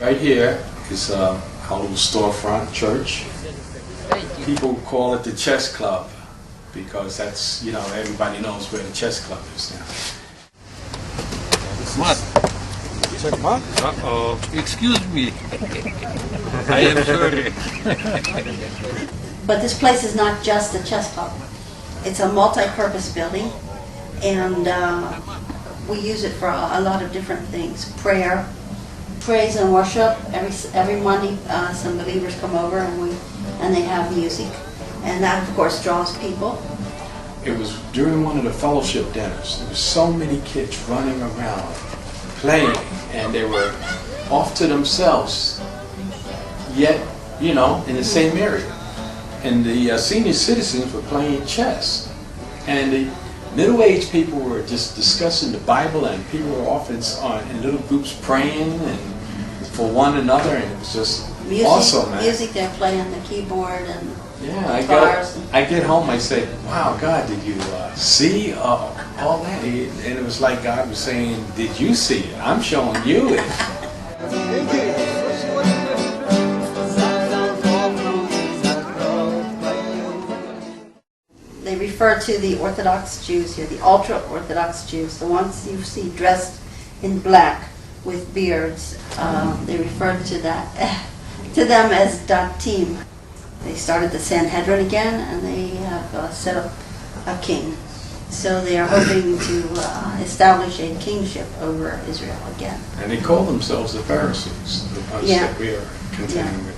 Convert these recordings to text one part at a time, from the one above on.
Right here is our little storefront church. People call it the chess club because that's, you know, everybody knows where the chess club is now. What? Checkmate? Uh-oh. Excuse me. I am sorry. But this place is not just a chess club. It's a multi-purpose building, and we use it for a lot of different things. Praise and worship. Every Monday, some believers come over and they have music, and that of course draws people. It was during one of the fellowship dinners. There were so many kids running around, playing, and they were off to themselves, yet, you know, in the same area. And the senior citizens were playing chess, and the middle-aged people were just discussing the Bible, and people were often in little groups praying and for one another, and it was just awesome, man. Music, they're playing the keyboard and yeah, guitars. I get home, I say, wow, God, did you see all that? And it was like God was saying, did you see it? I'm showing you it. They refer to the Orthodox Jews here, the ultra-Orthodox Jews, the ones you see dressed in black with beards. They refer to them as Datim. They started the Sanhedrin again, and they have set up a king. So they are hoping to establish a kingship over Israel again. And they call themselves the Pharisees, the ones that we are contending with.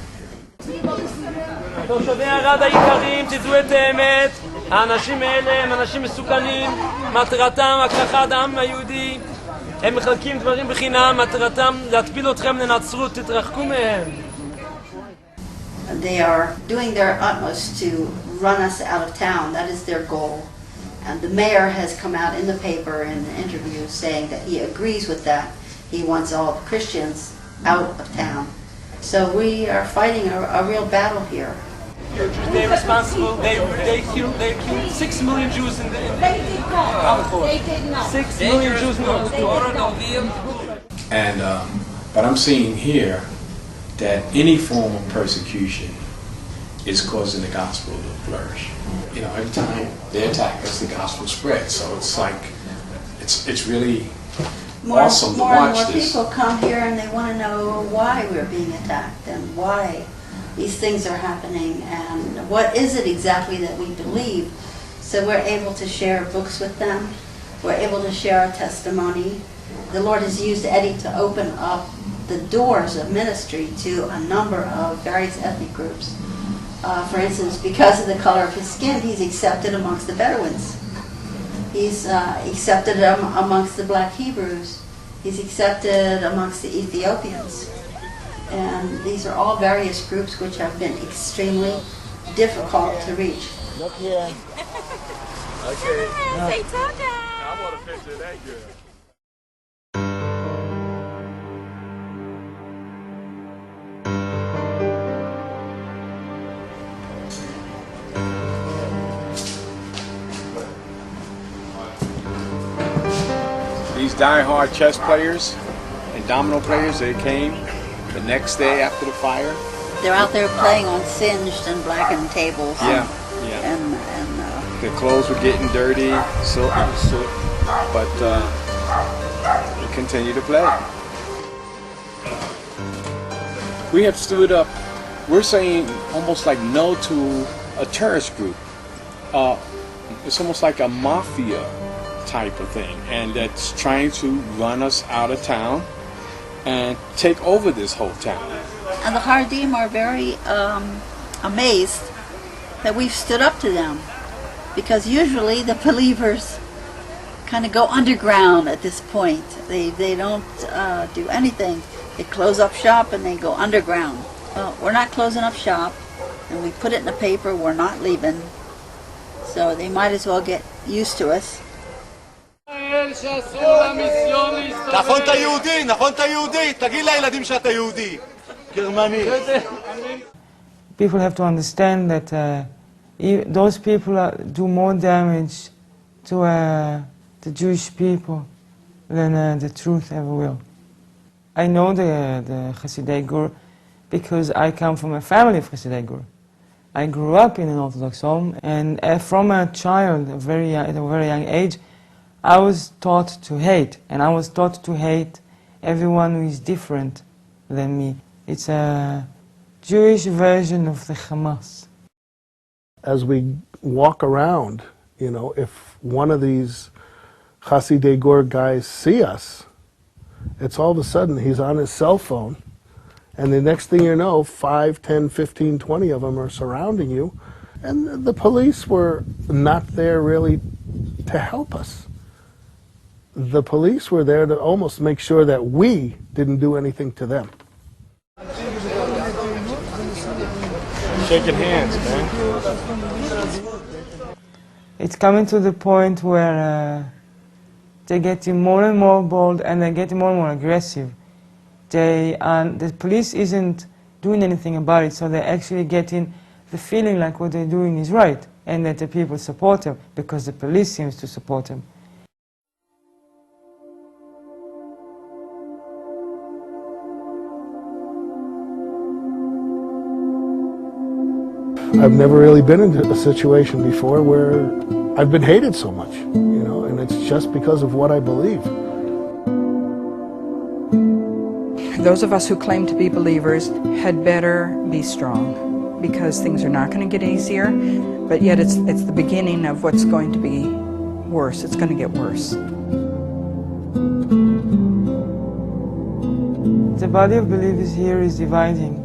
תושבי ערד היקרים, תדעו את האמת, האנשים האלה הם אנשים מסוכנים, מטרתם הכחת העם היהודי, הם מחלקים דברים בחינם, מטרתם להטביל אתכם לנצרות, תתרחקו מהם. They are doing their utmost to run us out of town. That is their goal. And the mayor has come out in the paper in an interview saying that he agrees with that. He wants all Christians out of town. So we are fighting a real battle here. They're responsible. They killed 6 million Jews in the Holocaust. They did not. 6 million Jews in the Holocaust. And but I'm seeing here that any form of persecution is causing the gospel to flourish. You know, every time they attack us, the gospel spreads. So it's like, it's really awesome to watch more this. People come here and they want to know why we're being attacked and why these things are happening and what is it exactly that we believe. So we're able to share books with them. We're able to share our testimony. The Lord has used Eddie to open up the doors of ministry to a number of various ethnic groups. For instance, because of the color of his skin, he's accepted amongst the Bedouins. He's accepted amongst the black Hebrews. He's accepted amongst the Ethiopians. And these are all various groups which have been extremely difficult to reach. Look here. Okay. Say Toga. I want a picture of that girl. These die-hard chess players and domino players, they came the next day after the fire. They're out there playing on singed and blackened tables. Yeah. And Their clothes were getting dirty, soot, but they continue to play. We have stood up. We're saying almost like no to a terrorist group. It's almost like a mafia type of thing, and that's trying to run us out of town and take over this whole town. And the Hardim are very amazed that we've stood up to them, because usually the believers kind of go underground at this point. They don't do anything. They close up shop and they go underground. Well, we're not closing up shop, and we put it in the paper, we're not leaving. So they might as well get used to us. נכון אתה יהודי, נכון אתה יהודי, תגיד לילדים שאתה יהודי. גרמני. People have to understand that those people do more damage to the Jewish people than the truth ever will. I know the Hasidei Gur because I come from a family of Hasidei Gur. I grew up in an Orthodox home, and from a child, at a very young age, I was taught to hate, and I was taught to hate everyone who is different than me. It's a Jewish version of the Hamas. As we walk around, you know, if one of these Hasidei Gur guys see us, it's all of a sudden he's on his cell phone, and the next thing you know, 5, 10, 15, 20 of them are surrounding you, and the police were not there really to help us. The police were there to almost make sure that we didn't do anything to them. Shaking hands, man. It's coming to the point where they're getting more and more bold, and they're getting more and more aggressive. The police isn't doing anything about it, so they're actually getting the feeling like what they're doing is right, and that the people support them because the police seems to support them. I've never really been in a situation before where I've been hated so much, you know, and it's just because of what I believe. Those of us who claim to be believers had better be strong, because things are not going to get easier, but yet it's the beginning of what's going to be worse. It's going to get worse. The body of believers here is dividing,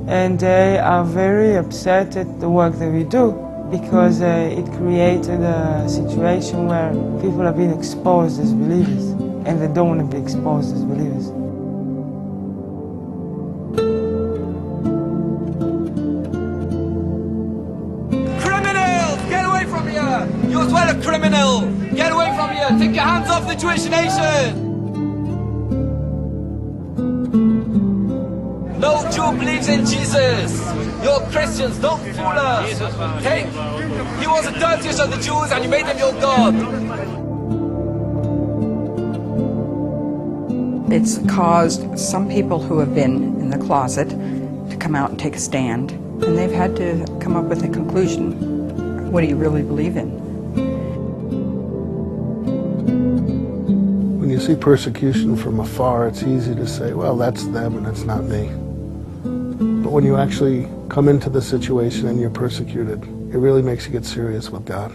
and they are very upset at the work that we do because it created a situation where people are being exposed as believers, and they don't want to be exposed as believers. You're as well a criminal! Get away from here! Take your hands off the Jewish nation! No Jew believes in Jesus! You're Christians, don't fool us! Hey, he was the dirtiest of the Jews and you made him your God! It's caused some people who have been in the closet to come out and take a stand, and they've had to come up with a conclusion. What do you really believe in? When you see persecution from afar, it's easy to say, well, that's them and it's not me. But when you actually come into the situation and you're persecuted, it really makes you get serious with God.